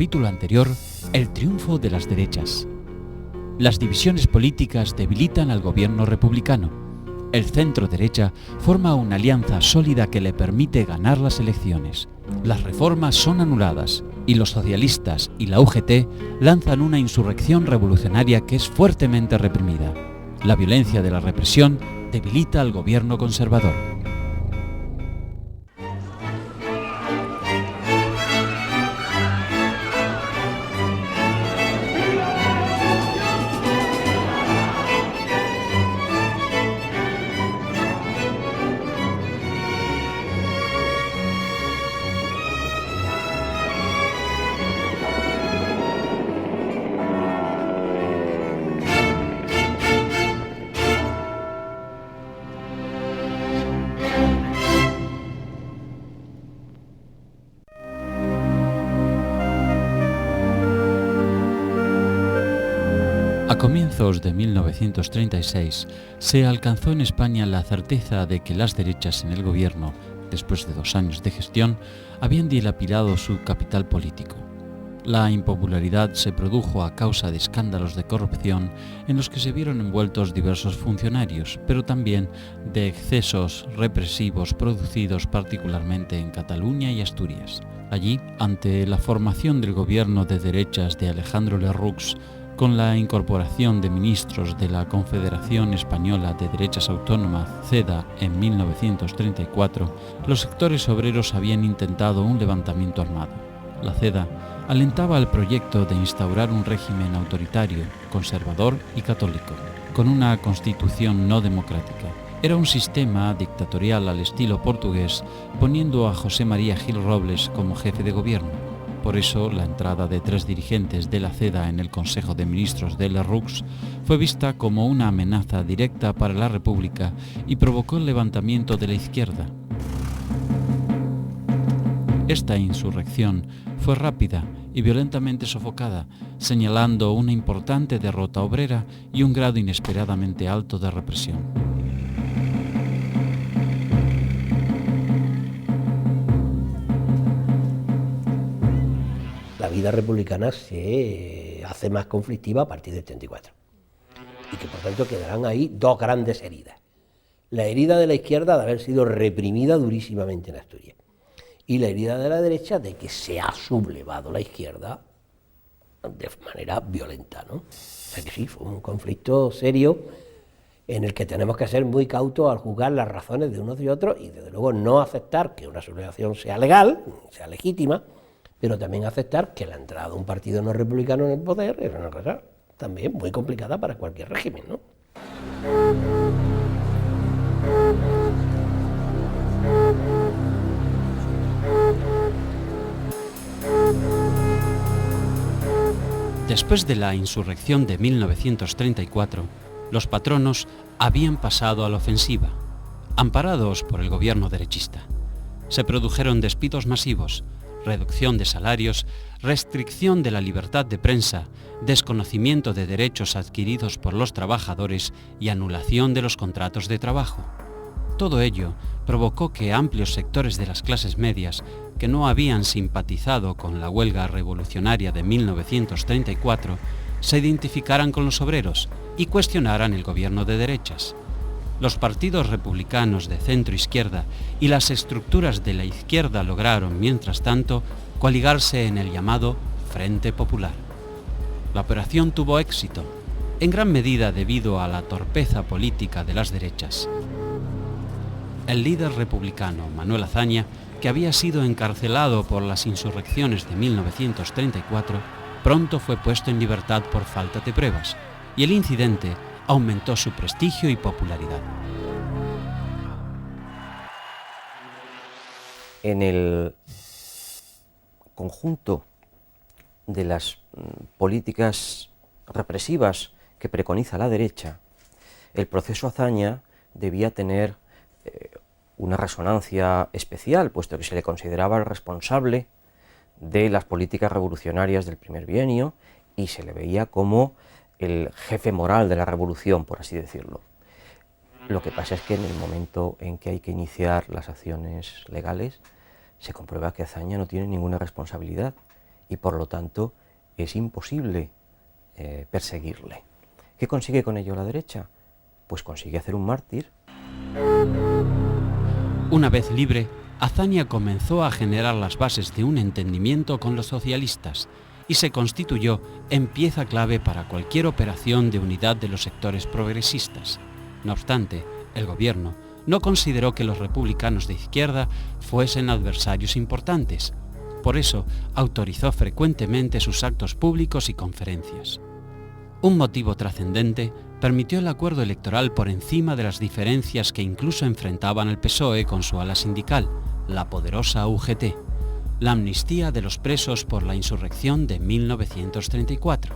capítulo anterior, el triunfo de las derechas. Las divisiones políticas debilitan al gobierno republicano. El centro-derecha forma una alianza sólida que le permite ganar las elecciones. Las reformas son anuladas y los socialistas y la UGT lanzan una insurrección revolucionaria que es fuertemente reprimida. La violencia de la represión debilita al gobierno conservador. A comienzos de 1936 se alcanzó en España la certeza de que las derechas en el gobierno, después de 2 años de gestión, habían dilapidado su capital político. La impopularidad se produjo a causa de escándalos de corrupción en los que se vieron envueltos diversos funcionarios, pero también de excesos represivos producidos particularmente en Cataluña y Asturias. Allí, ante la formación del gobierno de derechas de Alejandro Lerroux, con la incorporación de ministros de la Confederación Española de Derechas Autónomas, CEDA, en 1934, los sectores obreros habían intentado un levantamiento armado. La CEDA alentaba el proyecto de instaurar un régimen autoritario, conservador y católico, con una constitución no democrática. Era un sistema dictatorial al estilo portugués, poniendo a José María Gil Robles como jefe de gobierno. Por eso, la entrada de 3 dirigentes de la CEDA en el Consejo de Ministros de Lerroux fue vista como una amenaza directa para la República y provocó el levantamiento de la izquierda. Esta insurrección fue rápida y violentamente sofocada, señalando una importante derrota obrera y un grado inesperadamente alto de represión. La vida republicana se hace más conflictiva a partir del 34 y que por tanto quedarán ahí 2 grandes heridas. La herida de la izquierda de haber sido reprimida durísimamente en Asturias y la herida de la derecha de que se ha sublevado la izquierda de manera violenta, ¿no? O sea que sí, fue un conflicto serio en el que tenemos que ser muy cautos al juzgar las razones de unos y otros y desde luego no aceptar que una sublevación sea legal, sea legítima, pero también aceptar que la entrada de un partido no republicano en el poder era una cosa también muy complicada para cualquier régimen, ¿no? Después de la insurrección de 1934, los patronos habían pasado a la ofensiva, amparados por el gobierno derechista. Se produjeron despidos masivos, reducción de salarios, restricción de la libertad de prensa, desconocimiento de derechos adquiridos por los trabajadores y anulación de los contratos de trabajo. Todo ello provocó que amplios sectores de las clases medias, que no habían simpatizado con la huelga revolucionaria de 1934, se identificaran con los obreros y cuestionaran el gobierno de derechas. Los partidos republicanos de centro-izquierda y las estructuras de la izquierda lograron, mientras tanto, coaligarse en el llamado Frente Popular. La operación tuvo éxito, en gran medida debido a la torpeza política de las derechas. El líder republicano, Manuel Azaña, que había sido encarcelado por las insurrecciones de 1934, pronto fue puesto en libertad por falta de pruebas, y el incidente aumentó su prestigio y popularidad. En el conjunto de las políticas represivas que preconiza la derecha, el proceso Azaña debía tener una resonancia especial, puesto que se le consideraba el responsable de las políticas revolucionarias del primer bienio y se le veía como el jefe moral de la revolución, por así decirlo. Lo que pasa es que en el momento en que hay que iniciar las acciones legales, se comprueba que Azaña no tiene ninguna responsabilidad y por lo tanto es imposible perseguirle. ¿Qué consigue con ello la derecha? Pues consigue hacer un mártir. Una vez libre, Azaña comenzó a generar las bases de un entendimiento con los socialistas y se constituyó en pieza clave para cualquier operación de unidad de los sectores progresistas. No obstante, el gobierno no consideró que los republicanos de izquierda fuesen adversarios importantes. Por eso, autorizó frecuentemente sus actos públicos y conferencias. Un motivo trascendente permitió el acuerdo electoral por encima de las diferencias que incluso enfrentaban al PSOE con su ala sindical, la poderosa UGT, la amnistía de los presos por la insurrección de 1934.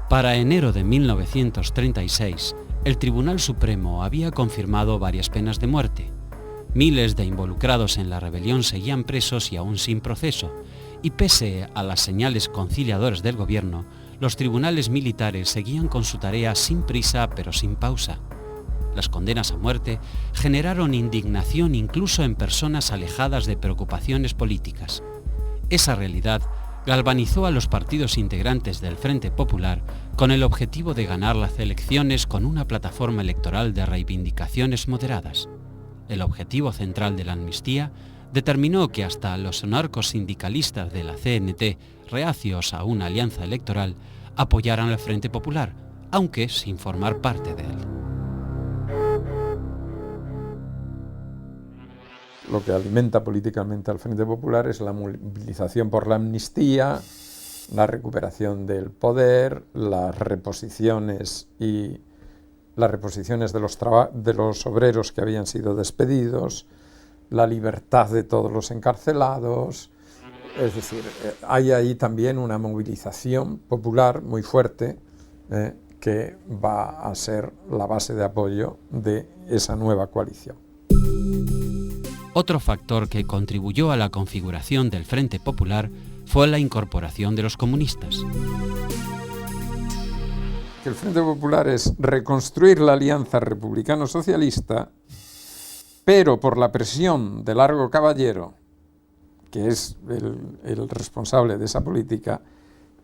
Para enero de 1936, el Tribunal Supremo había confirmado varias penas de muerte. Miles de involucrados en la rebelión seguían presos y aún sin proceso, y pese a las señales conciliadoras del gobierno, los tribunales militares seguían con su tarea sin prisa pero sin pausa. Las condenas a muerte generaron indignación incluso en personas alejadas de preocupaciones políticas. Esa realidad galvanizó a los partidos integrantes del Frente Popular con el objetivo de ganar las elecciones con una plataforma electoral de reivindicaciones moderadas. El objetivo central de la amnistía determinó que hasta los anarcosindicalistas de la CNT, reacios a una alianza electoral, apoyaran al Frente Popular, aunque sin formar parte de él. Lo que alimenta políticamente al Frente Popular es la movilización por la amnistía, la recuperación del poder, las reposiciones de los obreros que habían sido despedidos, la libertad de todos los encarcelados. Es decir, hay ahí también una movilización popular muy fuerte que va a ser la base de apoyo de esa nueva coalición. Otro factor que contribuyó a la configuración del Frente Popular fue la incorporación de los comunistas. El Frente Popular es reconstruir la alianza republicano-socialista, pero por la presión de Largo Caballero, que es el responsable de esa política,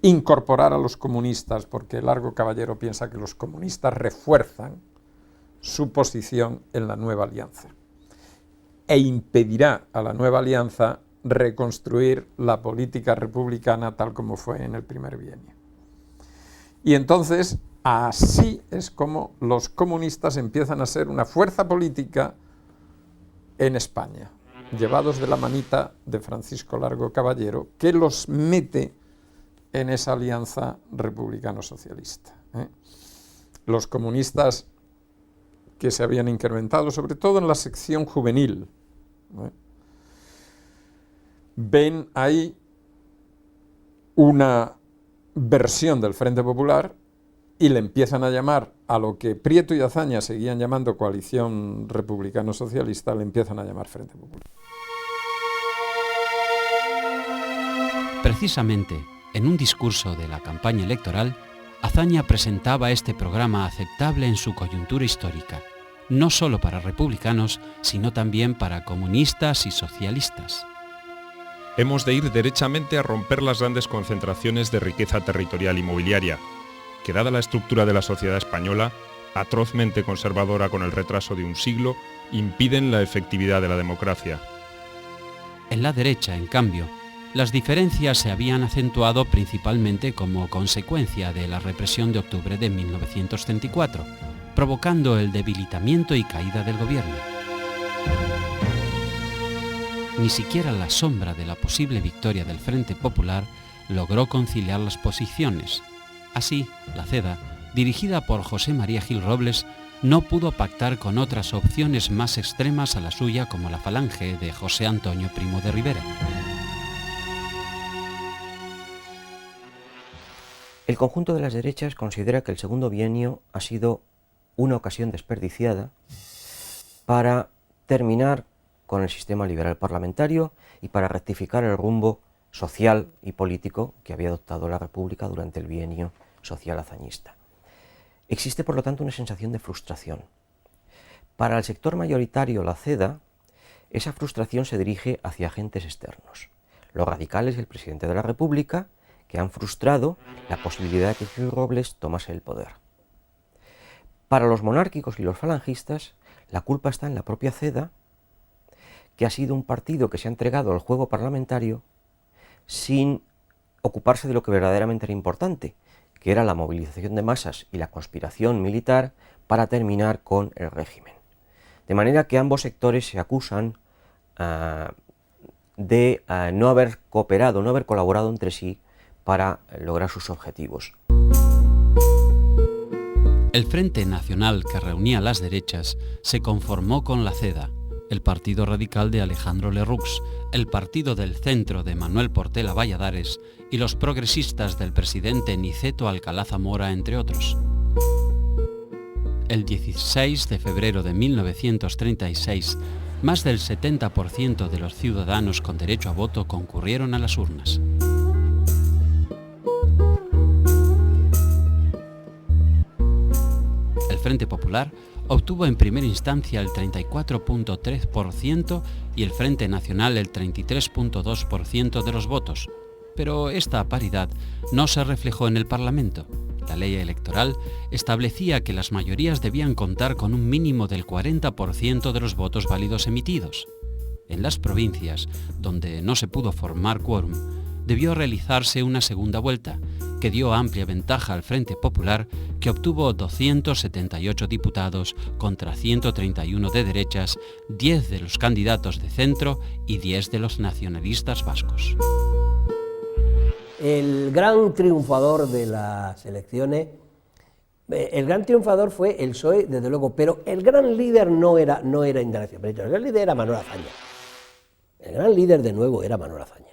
incorporar a los comunistas, porque Largo Caballero piensa que los comunistas refuerzan su posición en la nueva alianza e impedirá a la nueva alianza reconstruir la política republicana tal como fue en el primer bienio. Y entonces, así es como los comunistas empiezan a ser una fuerza política en España, llevados de la manita de Francisco Largo Caballero, que los mete en esa alianza republicano-socialista. Los comunistas que se habían incrementado, sobre todo en la sección juvenil, ven ahí una versión del Frente Popular y le empiezan a llamar a lo que Prieto y Azaña seguían llamando coalición republicano-socialista, le empiezan a llamar Frente Popular. Precisamente, en un discurso de la campaña electoral, Azaña presentaba este programa aceptable en su coyuntura histórica, no solo para republicanos, sino también para comunistas y socialistas. Hemos de ir derechamente a romper las grandes concentraciones de riqueza territorial inmobiliaria, que dada la estructura de la sociedad española, atrozmente conservadora con el retraso de un siglo, impiden la efectividad de la democracia. En la derecha, en cambio, las diferencias se habían acentuado principalmente como consecuencia de la represión de octubre de 1934, provocando el debilitamiento y caída del gobierno. Ni siquiera la sombra de la posible victoria del Frente Popular logró conciliar las posiciones. Así, la CEDA, dirigida por José María Gil Robles, no pudo pactar con otras opciones más extremas a la suya como la Falange de José Antonio Primo de Rivera. El conjunto de las derechas considera que el segundo bienio ha sido una ocasión desperdiciada para terminar con el sistema liberal parlamentario y para rectificar el rumbo social y político que había adoptado la República durante el bienio social azañista. Existe, por lo tanto, una sensación de frustración. Para el sector mayoritario, la CEDA, esa frustración se dirige hacia agentes externos, los radicales y el presidente de la República, que han frustrado la posibilidad de que Gil Robles tomase el poder. Para los monárquicos y los falangistas, la culpa está en la propia CEDA, que ha sido un partido que se ha entregado al juego parlamentario sin ocuparse de lo que verdaderamente era importante, que era la movilización de masas y la conspiración militar para terminar con el régimen. De manera que ambos sectores se acusan de no haber cooperado, no haber colaborado entre sí para lograr sus objetivos. El Frente Nacional, que reunía las derechas, se conformó con la CEDA, el Partido Radical de Alejandro Lerroux, el Partido del Centro de Manuel Portela Valladares y los progresistas del presidente Niceto Alcalá Zamora, entre otros. El 16 de febrero de 1936, más del 70% de los ciudadanos con derecho a voto concurrieron a las urnas. El Frente Popular obtuvo en primera instancia el 34.3% y el Frente Nacional el 33.2% de los votos, pero esta paridad no se reflejó en el Parlamento. La ley electoral establecía que las mayorías debían contar con un mínimo del 40% de los votos válidos emitidos. En las provincias, donde no se pudo formar quórum, debió realizarse una segunda vuelta, que dio amplia ventaja al Frente Popular, que obtuvo 278 diputados contra 131 de derechas, 10 de los candidatos de centro y 10 de los nacionalistas vascos. El gran triunfador de las elecciones, el gran triunfador fue el PSOE, desde luego, pero el gran líder no era Indalecio Prieto, el gran líder era Manuel Azaña. El gran líder, de nuevo, era Manuel Azaña.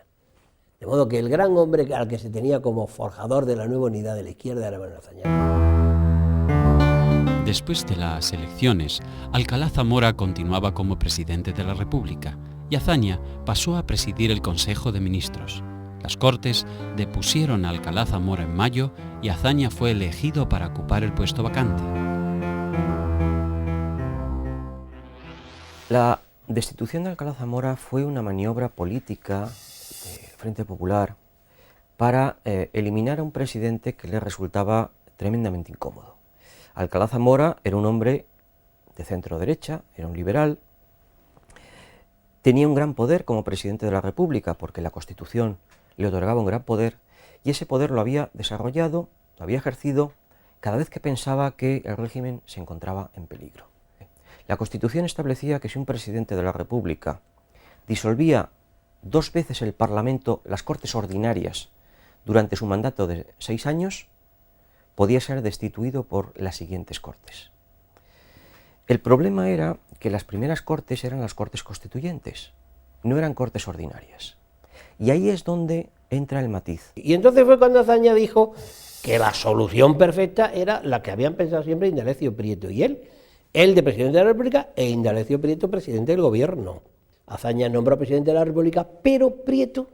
De modo que el gran hombre al que se tenía como forjador de la nueva unidad de la izquierda era Manuel Azaña. Después de las elecciones, Alcalá Zamora continuaba como presidente de la República y Azaña pasó a presidir el Consejo de Ministros. Las Cortes depusieron a Alcalá Zamora en mayo y Azaña fue elegido para ocupar el puesto vacante. La destitución de Alcalá Zamora fue una maniobra política del Frente Popular para eliminar a un presidente que le resultaba tremendamente incómodo. Alcalá Zamora era un hombre de centro-derecha, era un liberal, tenía un gran poder como presidente de la República porque la Constitución le otorgaba un gran poder y ese poder lo había desarrollado, lo había ejercido cada vez que pensaba que el régimen se encontraba en peligro. La Constitución establecía que si un presidente de la República disolvía 2 veces el Parlamento, las Cortes ordinarias, durante su mandato de 6 años, podía ser destituido por las siguientes Cortes. El problema era que las primeras Cortes eran las Cortes Constituyentes, no eran Cortes ordinarias. Y ahí es donde entra el matiz. Y entonces fue cuando Azaña dijo que la solución perfecta era la que habían pensado siempre Indalecio Prieto y él de presidente de la República e Indalecio Prieto presidente del gobierno. Azaña nombró presidente de la República, pero Prieto,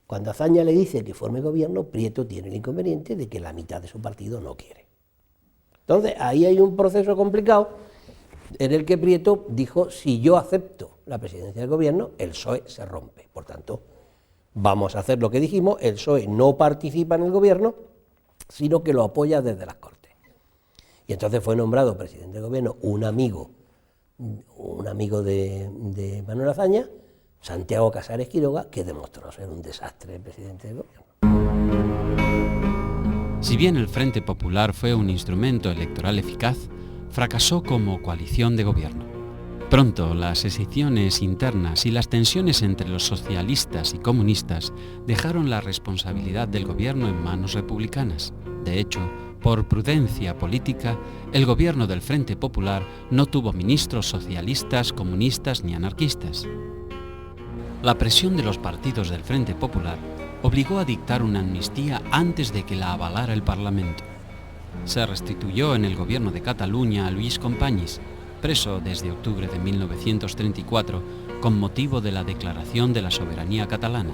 cuando Azaña le dice que forme gobierno, Prieto tiene el inconveniente de que la mitad de su partido no quiere. Entonces ahí hay un proceso complicado en el que Prieto dijo, si yo acepto la presidencia del gobierno, el PSOE se rompe. Por tanto, vamos a hacer lo que dijimos, el PSOE no participa en el gobierno, sino que lo apoya desde las Cortes. Y entonces fue nombrado presidente del gobierno un amigo de Manuel Azaña, Santiago Casares Quiroga, que demostró ser un desastre el presidente del gobierno. Si bien el Frente Popular fue un instrumento electoral eficaz, fracasó como coalición de gobierno. Pronto, las escisiones internas y las tensiones entre los socialistas y comunistas dejaron la responsabilidad del gobierno en manos republicanas. De hecho, por prudencia política, el gobierno del Frente Popular no tuvo ministros socialistas, comunistas ni anarquistas. La presión de los partidos del Frente Popular obligó a dictar una amnistía antes de que la avalara el Parlamento. Se restituyó en el gobierno de Cataluña a Lluís Companys, preso desde octubre de 1934 con motivo de la declaración de la soberanía catalana.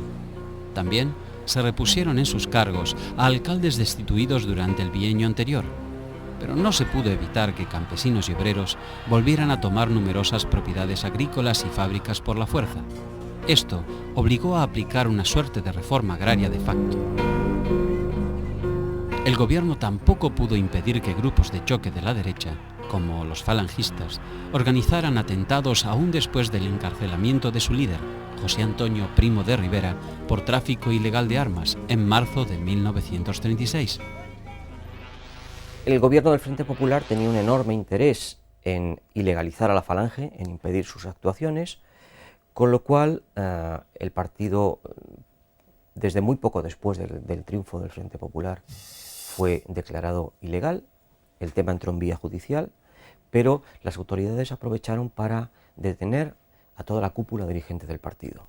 También se repusieron en sus cargos a alcaldes destituidos durante el bienio anterior, pero no se pudo evitar que campesinos y obreros volvieran a tomar numerosas propiedades agrícolas y fábricas por la fuerza. Esto obligó a aplicar una suerte de reforma agraria de facto. El gobierno tampoco pudo impedir que grupos de choque de la derecha, como los falangistas, organizaran atentados aún después del encarcelamiento de su líder, José Antonio Primo de Rivera, por tráfico ilegal de armas en marzo de 1936. El gobierno del Frente Popular tenía un enorme interés en ilegalizar a la Falange, en impedir sus actuaciones, con lo cual el partido, desde muy poco después del triunfo del Frente Popular, fue declarado ilegal. El tema entró en vía judicial, pero las autoridades aprovecharon para detener a toda la cúpula dirigente del partido.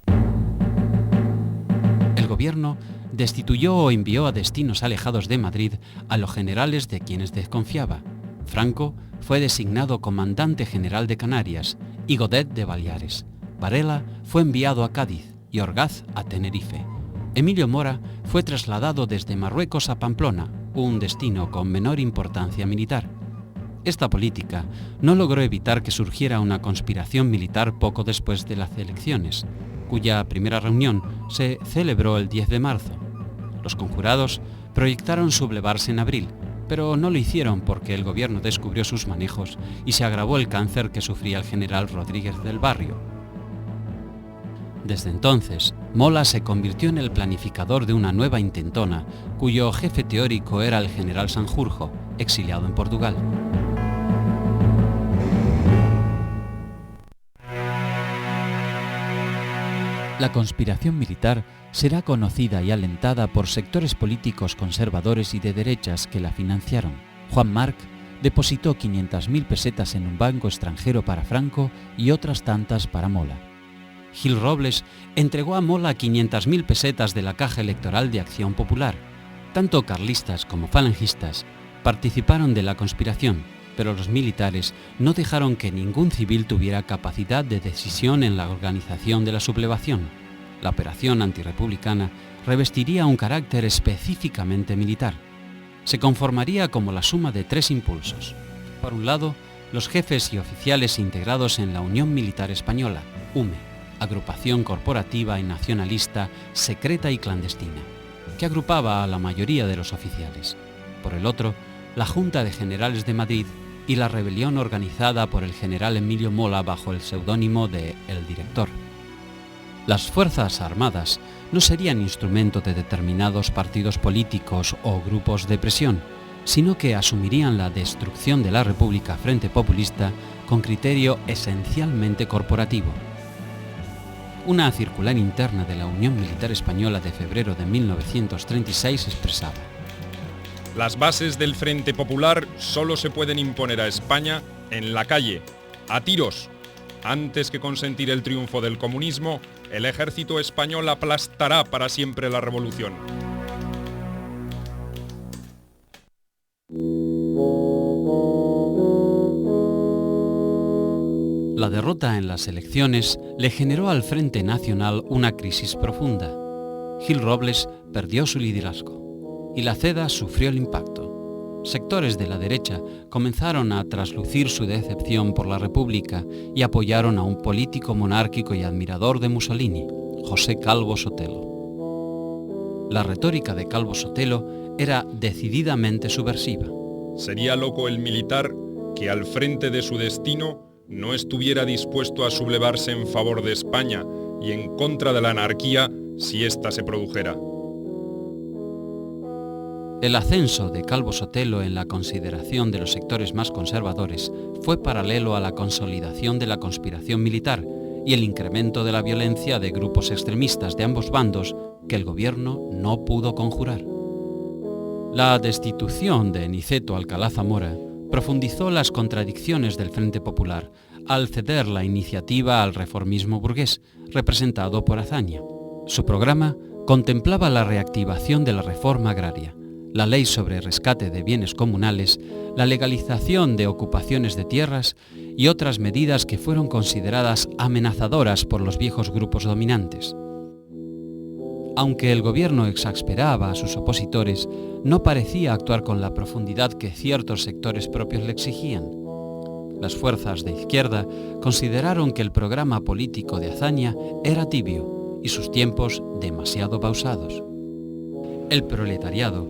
El gobierno destituyó o envió a destinos alejados de Madrid a los generales de quienes desconfiaba. Franco fue designado comandante general de Canarias y Godet de Baleares. Varela fue enviado a Cádiz y Orgaz a Tenerife. Emilio Mora fue trasladado desde Marruecos a Pamplona, un destino con menor importancia militar. Esta política no logró evitar que surgiera una conspiración militar poco después de las elecciones, cuya primera reunión se celebró el 10 de marzo. Los conjurados proyectaron sublevarse en abril, pero no lo hicieron porque el gobierno descubrió sus manejos y se agravó el cáncer que sufría el general Rodríguez del Barrio. Desde entonces, Mola se convirtió en el planificador de una nueva intentona, cuyo jefe teórico era el general Sanjurjo, exiliado en Portugal. La conspiración militar será conocida y alentada por sectores políticos conservadores y de derechas que la financiaron. Juan Marc depositó 500.000 pesetas en un banco extranjero para Franco y otras tantas para Mola. Gil Robles entregó a Mola 500.000 pesetas de la Caja Electoral de Acción Popular. Tanto carlistas como falangistas participaron de la conspiración, pero los militares no dejaron que ningún civil tuviera capacidad de decisión en la organización de la sublevación. La operación antirrepublicana revestiría un carácter específicamente militar. Se conformaría como la suma de tres impulsos. Por un lado, los jefes y oficiales integrados en la Unión Militar Española, UME, agrupación corporativa y nacionalista secreta y clandestina, que agrupaba a la mayoría de los oficiales. Por el otro, la Junta de Generales de Madrid y la rebelión organizada por el general Emilio Mola bajo el seudónimo de El Director. Las Fuerzas Armadas no serían instrumento de determinados partidos políticos o grupos de presión, sino que asumirían la destrucción de la República frente populista con criterio esencialmente corporativo. Una circular interna de la Unión Militar Española de febrero de 1936 expresaba: las bases del Frente Popular solo se pueden imponer a España en la calle, a tiros. Antes que consentir el triunfo del comunismo, el ejército español aplastará para siempre la revolución. La derrota en las elecciones le generó al Frente Nacional una crisis profunda. Gil Robles perdió su liderazgo y la CEDA sufrió el impacto. Sectores de la derecha comenzaron a traslucir su decepción por la República y apoyaron a un político monárquico y admirador de Mussolini, José Calvo Sotelo. La retórica de Calvo Sotelo era decididamente subversiva. Sería loco el militar que al frente de su destino no estuviera dispuesto a sublevarse en favor de España y en contra de la anarquía si ésta se produjera. El ascenso de Calvo Sotelo en la consideración de los sectores más conservadores fue paralelo a la consolidación de la conspiración militar y el incremento de la violencia de grupos extremistas de ambos bandos que el gobierno no pudo conjurar. La destitución de Niceto Alcalá Zamora profundizó las contradicciones del Frente Popular al ceder la iniciativa al reformismo burgués, representado por Azaña. Su programa contemplaba la reactivación de la reforma agraria, la ley sobre rescate de bienes comunales, la legalización de ocupaciones de tierras y otras medidas que fueron consideradas amenazadoras por los viejos grupos dominantes. Aunque el gobierno exasperaba a sus opositores, no parecía actuar con la profundidad que ciertos sectores propios le exigían. Las fuerzas de izquierda consideraron que el programa político de Azaña era tibio y sus tiempos demasiado pausados. El proletariado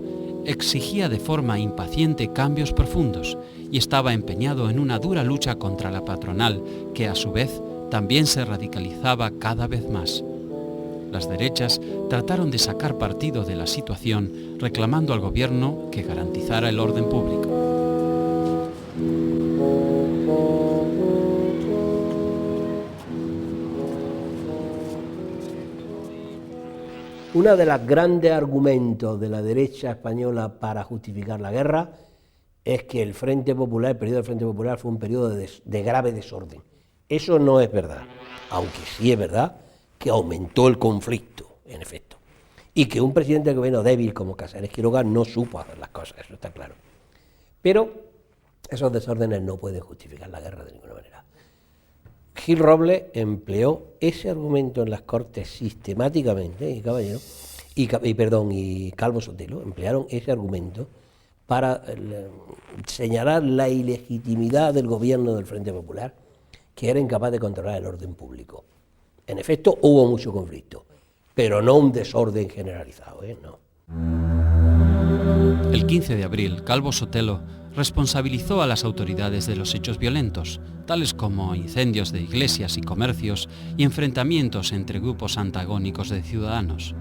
exigía de forma impaciente cambios profundos y estaba empeñado en una dura lucha contra la patronal, que a su vez también se radicalizaba cada vez más. Las derechas trataron de sacar partido de la situación, reclamando al gobierno que garantizara el orden público. Uno de los grandes argumentos de la derecha española para justificar la guerra es que el Frente Popular, el periodo del Frente Popular, fue un periodo de grave desorden. Eso no es verdad, aunque sí es verdad que aumentó el conflicto, en efecto, y que un presidente del gobierno débil como Casares Quiroga no supo hacer las cosas, eso está claro. Pero esos desórdenes no pueden justificar la guerra de ninguna manera. Gil Robles empleó ese argumento en las Cortes sistemáticamente, y Calvo Sotelo emplearon ese argumento para señalar la ilegitimidad del gobierno del Frente Popular, que era incapaz de controlar el orden público. En efecto, hubo mucho conflicto, pero no un desorden generalizado, no. El 15 de abril, Calvo Sotelo responsabilizó a las autoridades de los hechos violentos, tales como incendios de iglesias y comercios y enfrentamientos entre grupos antagónicos de ciudadanos.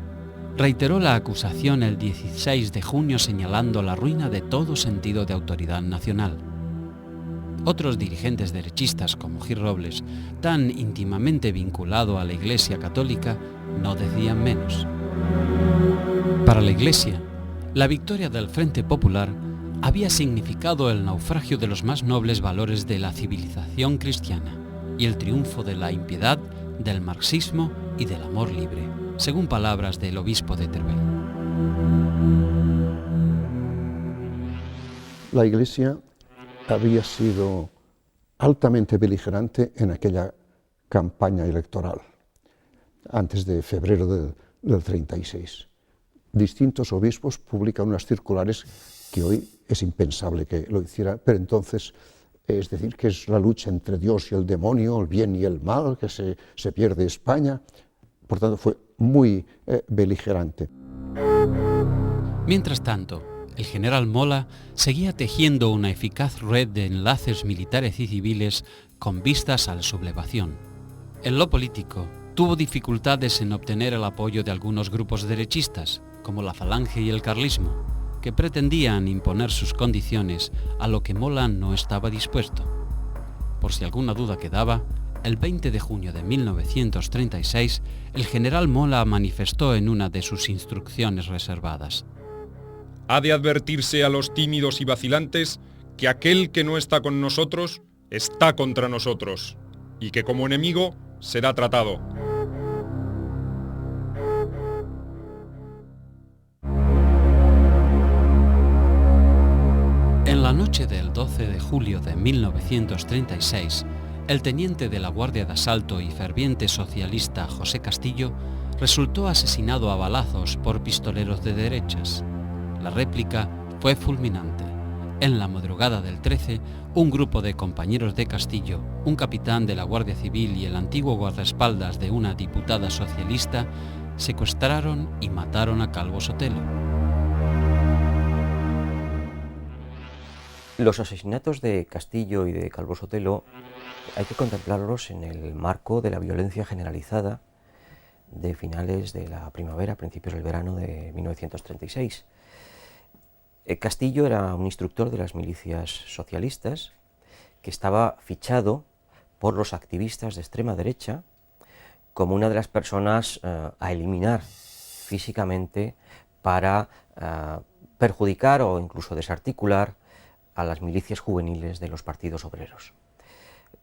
Reiteró la acusación el 16 de junio señalando la ruina de todo sentido de autoridad nacional. Otros dirigentes derechistas como Gil Robles, tan íntimamente vinculado a la Iglesia católica, no decían menos. Para la Iglesia, la victoria del Frente Popular había significado el naufragio de los más nobles valores de la civilización cristiana y el triunfo de la impiedad, del marxismo y del amor libre, según palabras del obispo de Teruel. La Iglesia había sido altamente beligerante en aquella campaña electoral, antes de febrero del 36. Distintos obispos publican unas circulares que hoy es impensable que lo hiciera, pero entonces, es decir, que es la lucha entre Dios y el demonio, el bien y el mal, que se pierde España. Por tanto, fue muy beligerante. Mientras tanto, el general Mola seguía tejiendo una eficaz red de enlaces militares y civiles con vistas a la sublevación. En lo político, tuvo dificultades en obtener el apoyo de algunos grupos derechistas, como la Falange y el Carlismo, que pretendían imponer sus condiciones a lo que Mola no estaba dispuesto. Por si alguna duda quedaba, el 20 de junio de 1936, el general Mola manifestó en una de sus instrucciones reservadas: ha de advertirse a los tímidos y vacilantes que aquel que no está con nosotros está contra nosotros, y que como enemigo será tratado. En la noche del 12 de julio de 1936, el teniente de la Guardia de Asalto y ferviente socialista José Castillo resultó asesinado a balazos por pistoleros de derechas. La réplica fue fulminante. En la madrugada del 13, un grupo de compañeros de Castillo, un capitán de la Guardia Civil y el antiguo guardaespaldas de una diputada socialista, secuestraron y mataron a Calvo Sotelo. Los asesinatos de Castillo y de Calvo Sotelo hay que contemplarlos en el marco de la violencia generalizada de finales de la primavera, principios del verano de 1936. Castillo era un instructor de las milicias socialistas que estaba fichado por los activistas de extrema derecha como una de las personas a eliminar físicamente para perjudicar o incluso desarticular a las milicias juveniles de los partidos obreros.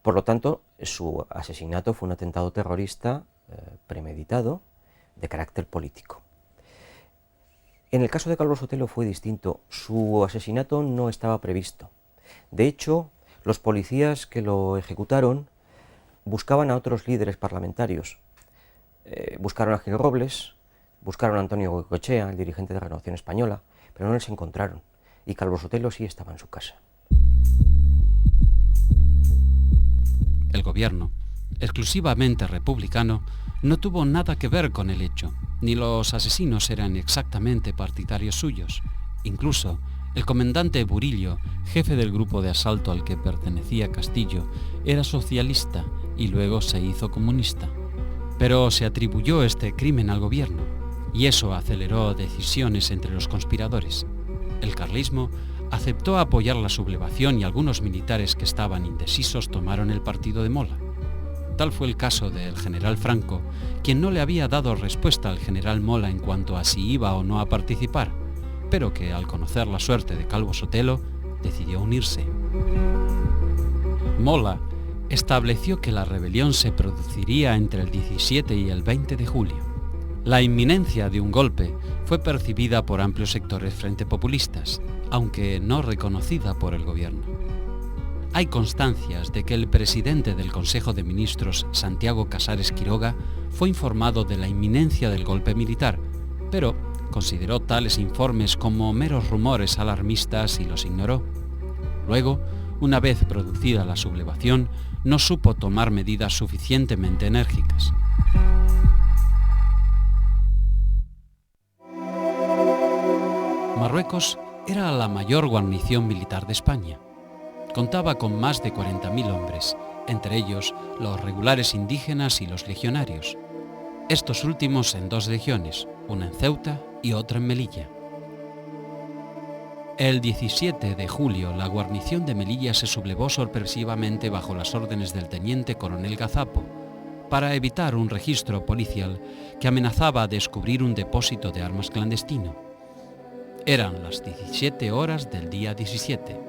Por lo tanto, su asesinato fue un atentado terrorista premeditado de carácter político. En el caso de Calvo Sotelo fue distinto. Su asesinato no estaba previsto. De hecho, los policías que lo ejecutaron buscaban a otros líderes parlamentarios. Buscaron a Gil Robles, buscaron a Antonio Goicoechea, el dirigente de Renovación Española, pero no les encontraron. Y Calvo Sotelo sí estaba en su casa. El gobierno, exclusivamente republicano, no tuvo nada que ver con el hecho, ni los asesinos eran exactamente partidarios suyos. Incluso, el comandante Burillo, jefe del grupo de asalto al que pertenecía Castillo, era socialista y luego se hizo comunista. Pero se atribuyó este crimen al gobierno, y eso aceleró decisiones entre los conspiradores. El carlismo aceptó apoyar la sublevación y algunos militares que estaban indecisos tomaron el partido de Mola. Tal fue el caso del general Franco, quien no le había dado respuesta al general Mola en cuanto a si iba o no a participar, pero que al conocer la suerte de Calvo Sotelo, decidió unirse. Mola estableció que la rebelión se produciría entre el 17 y el 20 de julio. La inminencia de un golpe fue percibida por amplios sectores frente populistas, aunque no reconocida por el gobierno. Hay constancias de que el presidente del Consejo de Ministros, Santiago Casares Quiroga, fue informado de la inminencia del golpe militar, pero consideró tales informes como meros rumores alarmistas y los ignoró. Luego, una vez producida la sublevación, no supo tomar medidas suficientemente enérgicas. Marruecos era la mayor guarnición militar de España. Contaba con más de 40.000 hombres, entre ellos los regulares indígenas y los legionarios. Estos últimos en 2 legiones, una en Ceuta y otra en Melilla. El 17 de julio, la guarnición de Melilla se sublevó sorpresivamente bajo las órdenes del teniente coronel Gazapo, para evitar un registro policial que amenazaba descubrir un depósito de armas clandestino. Eran las 17 horas del día 17.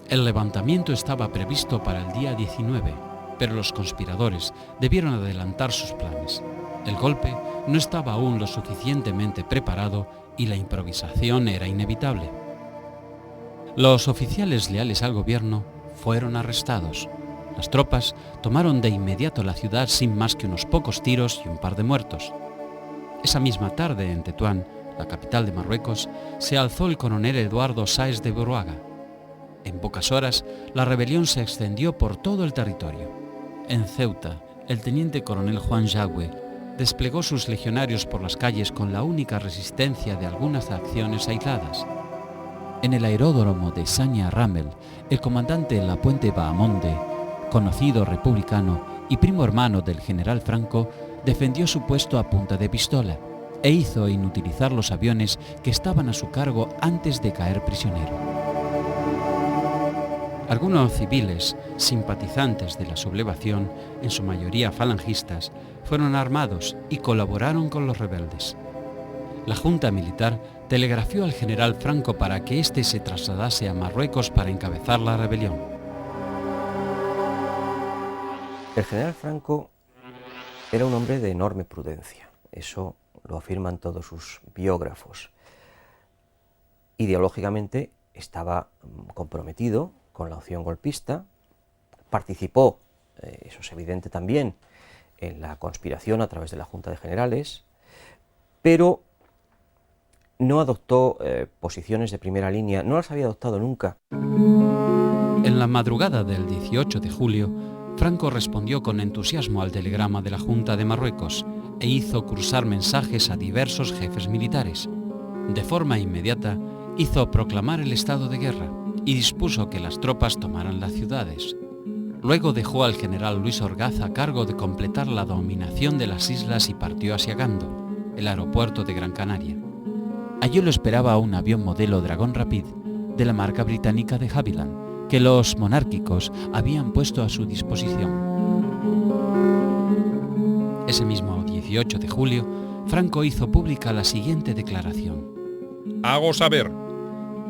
El levantamiento estaba previsto para el día 19, pero los conspiradores debieron adelantar sus planes. El golpe no estaba aún lo suficientemente preparado y la improvisación era inevitable. Los oficiales leales al gobierno fueron arrestados. Las tropas tomaron de inmediato la ciudad sin más que unos pocos tiros y un par de muertos. Esa misma tarde en Tetuán, la capital de Marruecos, se alzó el coronel Eduardo Sáez de Buruaga. En pocas horas, la rebelión se extendió por todo el territorio. En Ceuta, el teniente coronel Juan Yagüe desplegó sus legionarios por las calles con la única resistencia de algunas acciones aisladas. En el aeródromo de Sanya Ramel, el comandante Lapuente Bahamonde, conocido republicano y primo hermano del general Franco, defendió su puesto a punta de pistola e hizo inutilizar los aviones que estaban a su cargo antes de caer prisionero. Algunos civiles, simpatizantes de la sublevación, en su mayoría falangistas, fueron armados y colaboraron con los rebeldes. La Junta Militar telegrafió al general Franco para que éste se trasladase a Marruecos para encabezar la rebelión. El general Franco era un hombre de enorme prudencia, eso lo afirman todos sus biógrafos. Ideológicamente estaba comprometido con la opción golpista, participó, eso es evidente también, en la conspiración a través de la Junta de Generales, pero no adoptó posiciones de primera línea, no las había adoptado nunca. En la madrugada del 18 de julio, Franco respondió con entusiasmo al telegrama de la Junta de Marruecos e hizo cruzar mensajes a diversos jefes militares. De forma inmediata, hizo proclamar el estado de guerra y dispuso que las tropas tomaran las ciudades. Luego dejó al general Luis Orgaz a cargo de completar la dominación de las islas y partió hacia Gando, el aeropuerto de Gran Canaria. Allí lo esperaba un avión modelo Dragon Rapid de la marca británica de Havilland, que los monárquicos habían puesto a su disposición. Ese mismo 18 de julio, Franco hizo pública la siguiente declaración. Hago saber,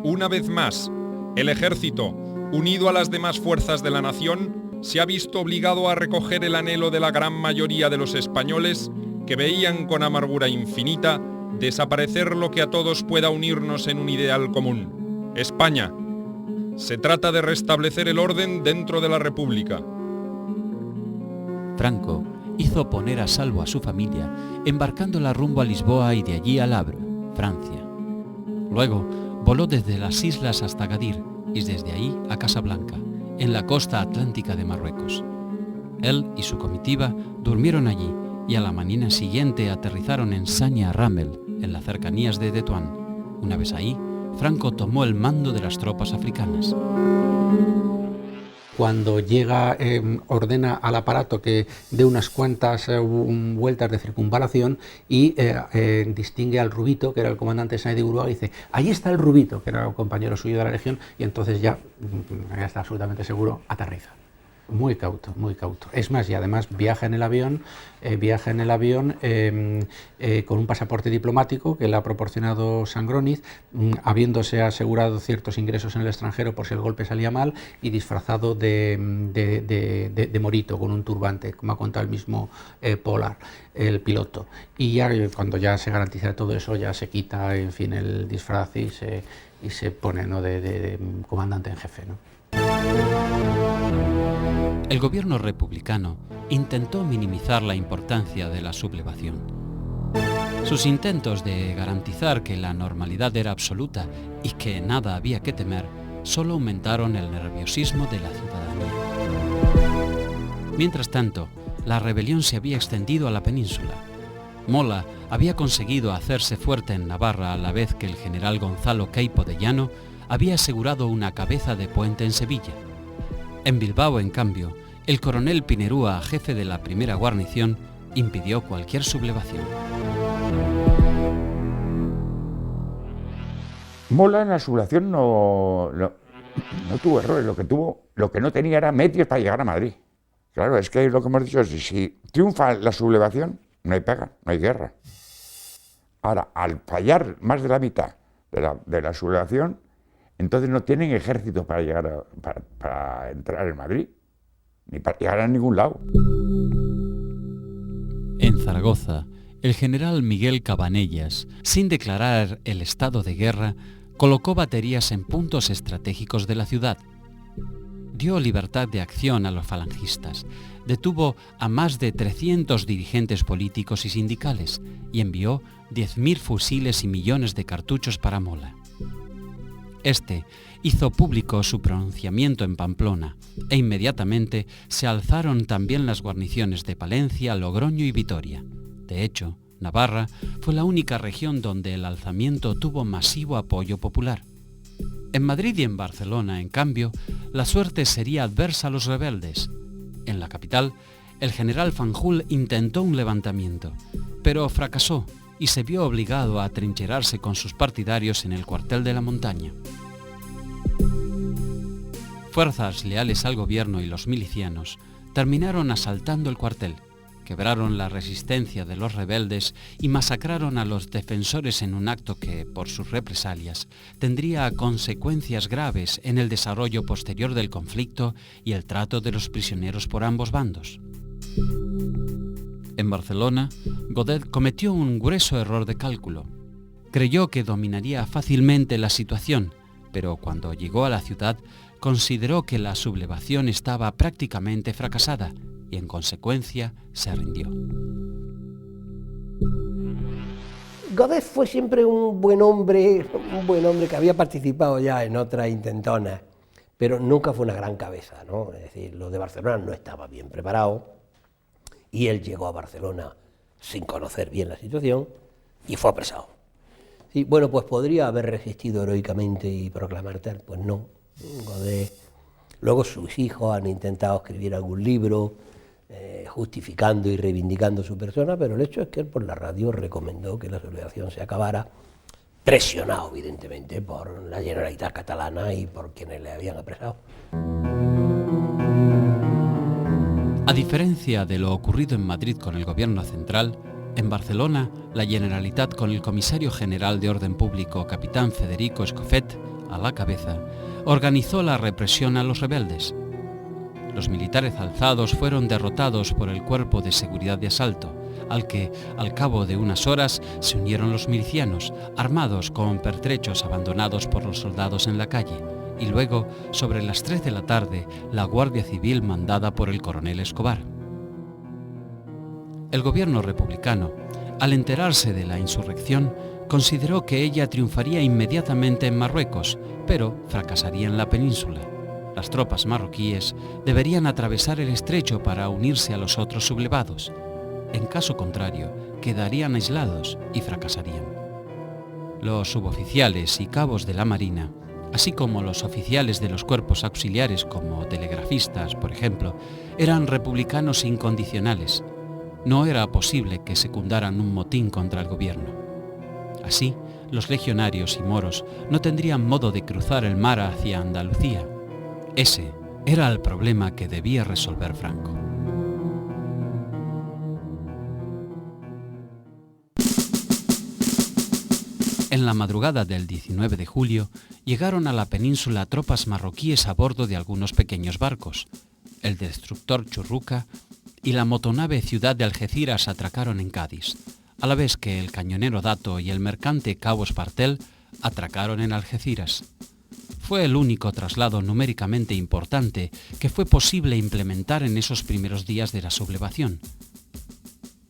una vez más, el ejército, unido a las demás fuerzas de la nación, se ha visto obligado a recoger el anhelo de la gran mayoría de los españoles que veían con amargura infinita desaparecer lo que a todos pueda unirnos en un ideal común, España. Se trata de restablecer el orden dentro de la República. Franco hizo poner a salvo a su familia, embarcándola rumbo a Lisboa y de allí al Havre, Francia. Luego, voló desde las islas hasta Gadir y desde ahí a Casablanca, en la costa atlántica de Marruecos. Él y su comitiva durmieron allí y a la mañana siguiente aterrizaron en Sanya Ramel, en las cercanías de Tetuán. Una vez ahí, Franco tomó el mando de las tropas africanas. Cuando llega, ordena al aparato que dé unas cuantas vueltas de circunvalación y distingue al Rubito, que era el comandante de Sáenz de Uruaga, y dice: ahí está el Rubito, que era un compañero suyo de la Legión, y entonces ya está absolutamente seguro, aterriza. Muy cauto, muy cauto. Es más, y además viaja en el avión con un pasaporte diplomático que le ha proporcionado Sangroniz, habiéndose asegurado ciertos ingresos en el extranjero por si el golpe salía mal, y disfrazado de morito, con un turbante, como ha contado el mismo Pollard, el piloto. Y ya cuando ya se garantiza todo eso, ya se quita, en fin, el disfraz y se pone, ¿no?, de comandante en jefe, ¿no? El gobierno republicano intentó minimizar la importancia de la sublevación. Sus intentos de garantizar que la normalidad era absoluta y que nada había que temer solo aumentaron el nerviosismo de la ciudadanía. Mientras tanto, la rebelión se había extendido a la península. Mola había conseguido hacerse fuerte en Navarra a la vez que el general Gonzalo Queipo de Llano había asegurado una cabeza de puente en Sevilla. En Bilbao, en cambio, el coronel Pinerúa, jefe de la primera guarnición, impidió cualquier sublevación. Mola en la sublevación no tuvo errores, lo que no tenía era medios para llegar a Madrid. Claro, es que lo que hemos dicho es: si triunfa la sublevación, no hay pega, no hay guerra. Ahora, al fallar más de la mitad de la sublevación, entonces no tienen ejército para llegar para entrar en Madrid, ni para llegar a ningún lado. En Zaragoza, el general Miguel Cabanellas, sin declarar el estado de guerra, colocó baterías en puntos estratégicos de la ciudad. Dio libertad de acción a los falangistas, detuvo a más de 300 dirigentes políticos y sindicales y envió 10.000 fusiles y millones de cartuchos para Mola. Este hizo público su pronunciamiento en Pamplona e inmediatamente se alzaron también las guarniciones de Palencia, Logroño y Vitoria. De hecho, Navarra fue la única región donde el alzamiento tuvo masivo apoyo popular. En Madrid y en Barcelona, en cambio, la suerte sería adversa a los rebeldes. En la capital, el general Fanjul intentó un levantamiento, pero fracasó y se vio obligado a atrincherarse con sus partidarios en el cuartel de la Montaña. Fuerzas leales al gobierno y los milicianos terminaron asaltando el cuartel, quebraron la resistencia de los rebeldes y masacraron a los defensores en un acto que, por sus represalias, tendría consecuencias graves en el desarrollo posterior del conflicto y el trato de los prisioneros por ambos bandos. En Barcelona, Godet cometió un grueso error de cálculo. Creyó que dominaría fácilmente la situación, pero cuando llegó a la ciudad consideró que la sublevación estaba prácticamente fracasada y en consecuencia se rindió. Godet fue siempre un buen hombre que había participado ya en otras intentonas, pero nunca fue una gran cabeza, ¿no? Es decir, los de Barcelona no estaban bien preparados y él llegó a Barcelona sin conocer bien la situación y fue apresado. Sí, bueno, pues podría haber resistido heroicamente y proclamar tal, pues no. Godet. Luego sus hijos han intentado escribir algún libro justificando y reivindicando su persona, pero el hecho es que él por la radio recomendó que la sublevación se acabara, presionado evidentemente por la Generalitat catalana y por quienes le habían apresado. A diferencia de lo ocurrido en Madrid con el gobierno central, en Barcelona, la Generalitat, con el comisario general de Orden Público, capitán Federico Escofet, a la cabeza, organizó la represión a los rebeldes. Los militares alzados fueron derrotados por el Cuerpo de Seguridad de Asalto, al que, al cabo de unas horas, se unieron los milicianos, armados con pertrechos abandonados por los soldados en la calle, y luego, sobre las 3 de la tarde, la Guardia Civil mandada por el coronel Escobar. El gobierno republicano, al enterarse de la insurrección, consideró que ella triunfaría inmediatamente en Marruecos, pero fracasaría en la península. Las tropas marroquíes deberían atravesar el estrecho para unirse a los otros sublevados. En caso contrario, quedarían aislados y fracasarían. Los suboficiales y cabos de la Marina, así como los oficiales de los cuerpos auxiliares como telegrafistas, por ejemplo, eran republicanos incondicionales. No era posible que secundaran un motín contra el gobierno. Así, los legionarios y moros no tendrían modo de cruzar el mar hacia Andalucía. Ese era el problema que debía resolver Franco. En la madrugada del 19 de julio llegaron a la península tropas marroquíes a bordo de algunos pequeños barcos. El destructor Churruca y la motonave Ciudad de Algeciras atracaron en Cádiz, a la vez que el cañonero Dato y el mercante Cabo Espartel atracaron en Algeciras. Fue el único traslado numéricamente importante que fue posible implementar en esos primeros días de la sublevación.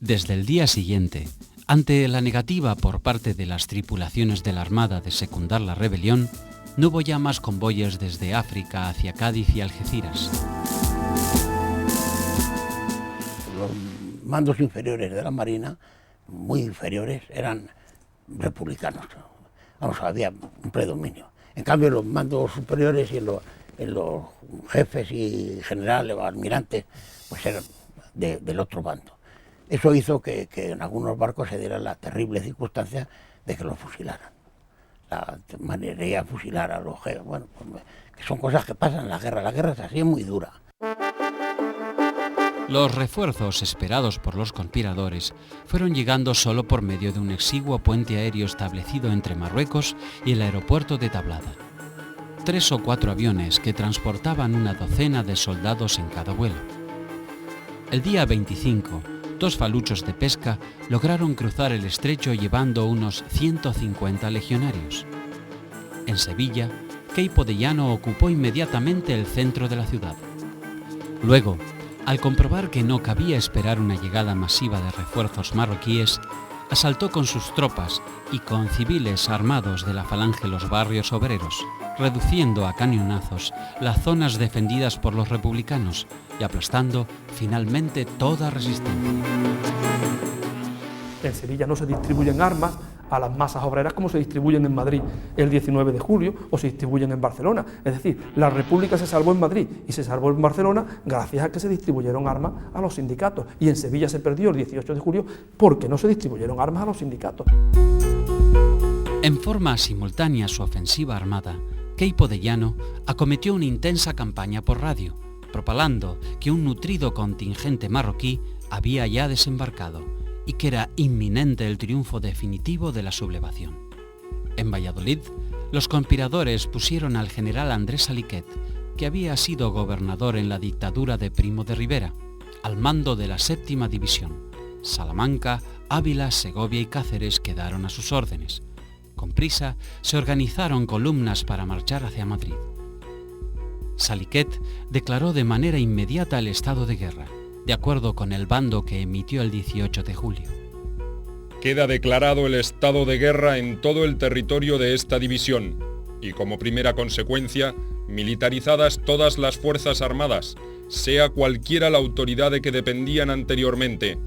Desde el día siguiente, ante la negativa por parte de las tripulaciones de la Armada de secundar la rebelión, no hubo ya más convoyes desde África hacia Cádiz y Algeciras. Los mandos inferiores de la Marina, muy inferiores, eran republicanos. Vamos, había un predominio. En cambio, los mandos superiores y en los jefes y generales o almirantes, pues eran del otro bando. Eso hizo que en algunos barcos se diera la terrible circunstancia de que los fusilaran. La manera de fusilar a los jefes, bueno, pues, que son cosas que pasan en la guerra. La guerra es así, es muy dura. Los refuerzos esperados por los conspiradores fueron llegando solo por medio de un exiguo puente aéreo establecido entre Marruecos y el aeropuerto de Tablada. 3 o 4 aviones que transportaban una docena de soldados en cada vuelo. El día 25, 2 faluchos de pesca lograron cruzar el estrecho llevando unos 150 legionarios. En Sevilla, Queipo de Llano ocupó inmediatamente el centro de la ciudad. Luego, al comprobar que no cabía esperar una llegada masiva de refuerzos marroquíes, asaltó con sus tropas y con civiles armados de la falange los barrios obreros, reduciendo a cañonazos las zonas defendidas por los republicanos y aplastando finalmente toda resistencia. En Sevilla no se distribuyen armas a las masas obreras como se distribuyen en Madrid el 19 de julio o se distribuyen en Barcelona. Es decir, la República se salvó en Madrid y se salvó en Barcelona gracias a que se distribuyeron armas a los sindicatos. Y en Sevilla se perdió el 18 de julio porque no se distribuyeron armas a los sindicatos. En forma simultánea a su ofensiva armada, Queipo de Llano acometió una intensa campaña por radio, propalando que un nutrido contingente marroquí había ya desembarcado y que era inminente el triunfo definitivo de la sublevación. En Valladolid, los conspiradores pusieron al general Andrés Saliquet, que había sido gobernador en la dictadura de Primo de Rivera, al mando de la 7ª División. Salamanca, Ávila, Segovia y Cáceres quedaron a sus órdenes. Con prisa, se organizaron columnas para marchar hacia Madrid. Saliquet declaró de manera inmediata el estado de guerra, de acuerdo con el bando que emitió el 18 de julio. Queda declarado el estado de guerra en todo el territorio de esta división y como primera consecuencia, militarizadas todas las fuerzas armadas, sea cualquiera la autoridad de que dependían anteriormente,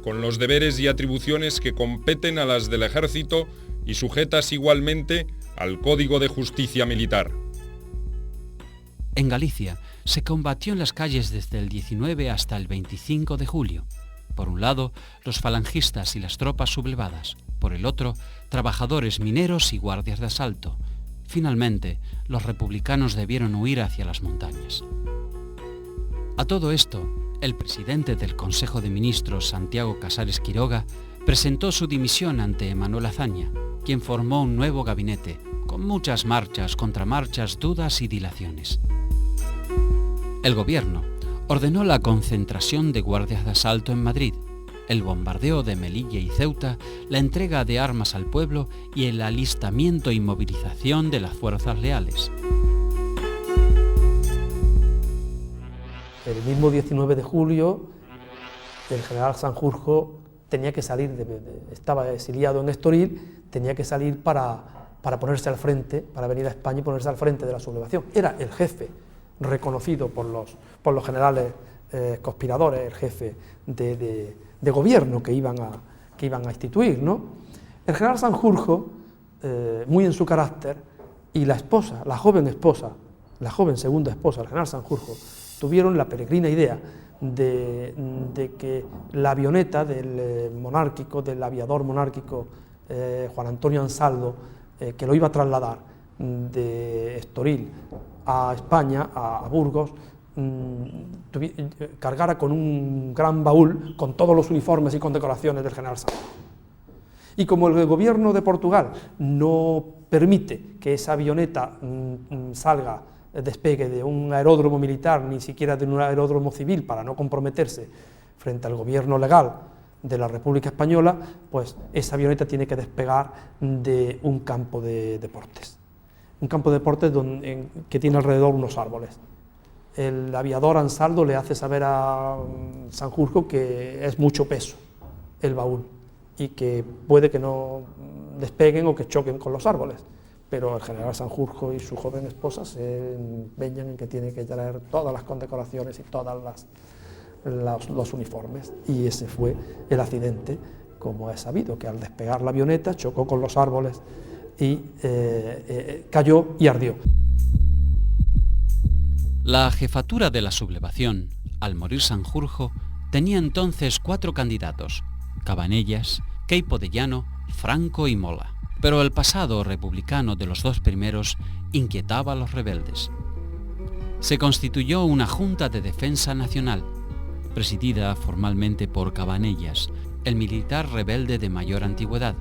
con los deberes y atribuciones que competen a las del ejército y sujetas igualmente al Código de Justicia Militar. En Galicia se combatió en las calles desde el 19 hasta el 25 de julio. Por un lado, los falangistas y las tropas sublevadas. Por el otro, trabajadores mineros y guardias de asalto. Finalmente, los republicanos debieron huir hacia las montañas. A todo esto, el presidente del Consejo de Ministros, Santiago Casares Quiroga, presentó su dimisión ante Manuel Azaña, quien formó un nuevo gabinete, con muchas marchas, contramarchas, dudas y dilaciones. El gobierno ordenó la concentración de guardias de asalto en Madrid, el bombardeo de Melilla y Ceuta, la entrega de armas al pueblo y el alistamiento y movilización de las fuerzas leales. El mismo 19 de julio, el general Sanjurjo tenía que salir, estaba exiliado en Estoril, tenía que salir para ponerse al frente, para venir a España y ponerse al frente de la sublevación. Era el jefe reconocido por los generales conspiradores, el jefe de gobierno que iban a instituir, ¿no? El general Sanjurjo muy en su carácter, y la esposa, la joven segunda esposa, el general Sanjurjo, tuvieron la peregrina idea de que la avioneta del monárquico, del aviador monárquico Juan Antonio Ansaldo, que lo iba a trasladar de Estoril a España, a Burgos, cargara con un gran baúl con todos los uniformes y condecoraciones del general Sanjurjo. Y como el gobierno de Portugal no permite que esa avioneta despegue de un aeródromo militar, ni siquiera de un aeródromo civil, para no comprometerse frente al gobierno legal de la República Española, pues esa avioneta tiene que despegar de un campo de deportes. Un campo de deportes que tiene alrededor unos árboles. El aviador Ansaldo le hace saber a Sanjurjo que es mucho peso el baúl y que puede que no despeguen o que choquen con los árboles. Pero el general Sanjurjo y su joven esposa se empeñan en que tiene que traer todas las condecoraciones y todos los uniformes. Y ese fue el accidente, como es sabido, que al despegar la avioneta chocó con los árboles y cayó y ardió. La jefatura de la sublevación, al morir Sanjurjo, tenía entonces 4 candidatos: Cabanellas, Queipo de Llano, Franco y Mola. Pero el pasado republicano de los 2 primeros inquietaba a los rebeldes. Se constituyó una Junta de Defensa Nacional, presidida formalmente por Cabanellas, el militar rebelde de mayor antigüedad,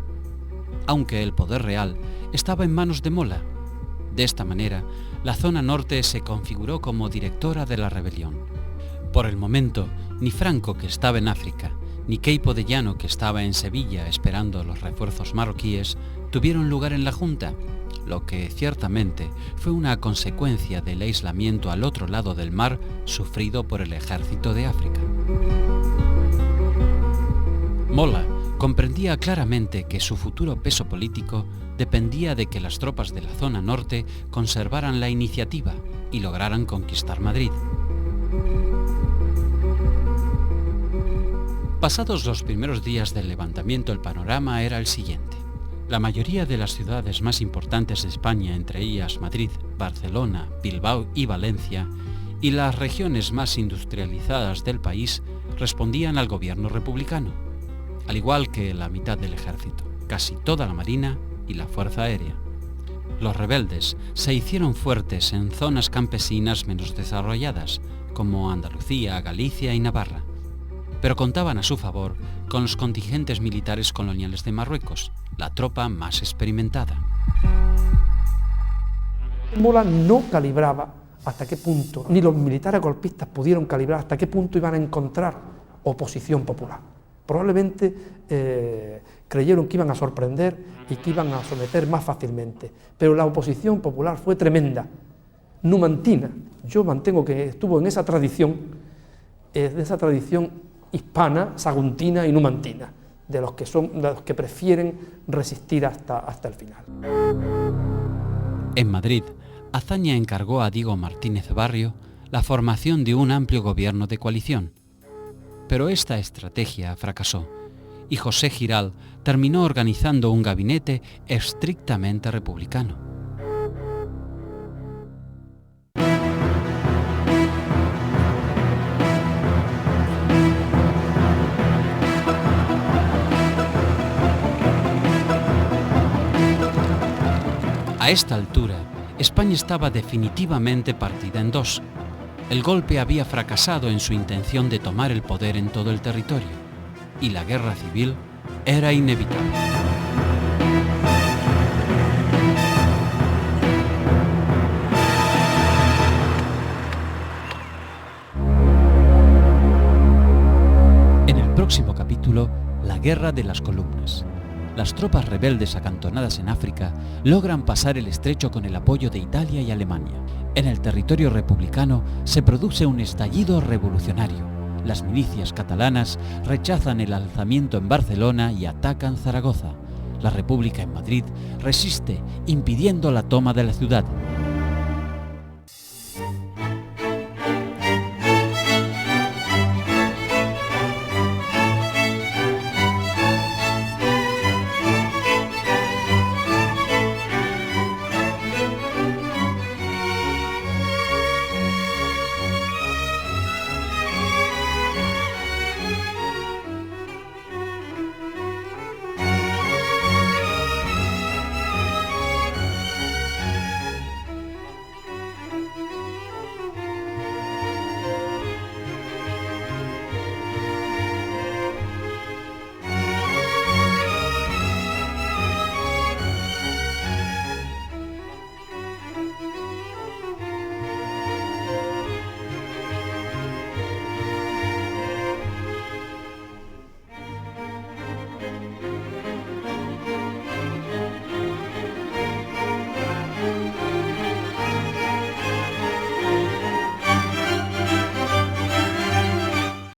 aunque el poder real estaba en manos de Mola. De esta manera, la zona norte se configuró como directora de la rebelión. Por el momento, ni Franco, que estaba en África, ni Queipo de Llano, que estaba en Sevilla esperando los refuerzos marroquíes, tuvieron lugar en la Junta, lo que ciertamente fue una consecuencia del aislamiento al otro lado del mar sufrido por el ejército de África. Mola comprendía claramente que su futuro peso político dependía de que las tropas de la zona norte conservaran la iniciativa y lograran conquistar Madrid. Pasados los primeros días del levantamiento, el panorama era el siguiente. La mayoría de las ciudades más importantes de España, entre ellas Madrid, Barcelona, Bilbao y Valencia, y las regiones más industrializadas del país, respondían al gobierno republicano, al igual que la mitad del ejército, casi toda la marina y la fuerza aérea. Los rebeldes se hicieron fuertes en zonas campesinas menos desarrolladas, como Andalucía, Galicia y Navarra, pero contaban a su favor con los contingentes militares coloniales de Marruecos, la tropa más experimentada. Mola no calibraba hasta qué punto, ni los militares golpistas pudieron calibrar hasta qué punto iban a encontrar oposición popular. Probablemente creyeron que iban a sorprender y que iban a someter más fácilmente, pero la oposición popular fue tremenda, numantina. Yo mantengo que estuvo en esa tradición hispana, saguntina y numantina, de los que prefieren resistir hasta el final. En Madrid, Azaña encargó a Diego Martínez Barrio la formación de un amplio gobierno de coalición. Pero esta estrategia fracasó y José Giral terminó organizando un gabinete estrictamente republicano. A esta altura, España estaba definitivamente partida en 2. El golpe había fracasado en su intención de tomar el poder en todo el territorio, y la guerra civil era inevitable. En el próximo capítulo, la Guerra de las Columnas. Las tropas rebeldes acantonadas en África logran pasar el estrecho con el apoyo de Italia y Alemania. En el territorio republicano se produce un estallido revolucionario. Las milicias catalanas rechazan el alzamiento en Barcelona y atacan Zaragoza. La República en Madrid resiste, impidiendo la toma de la ciudad.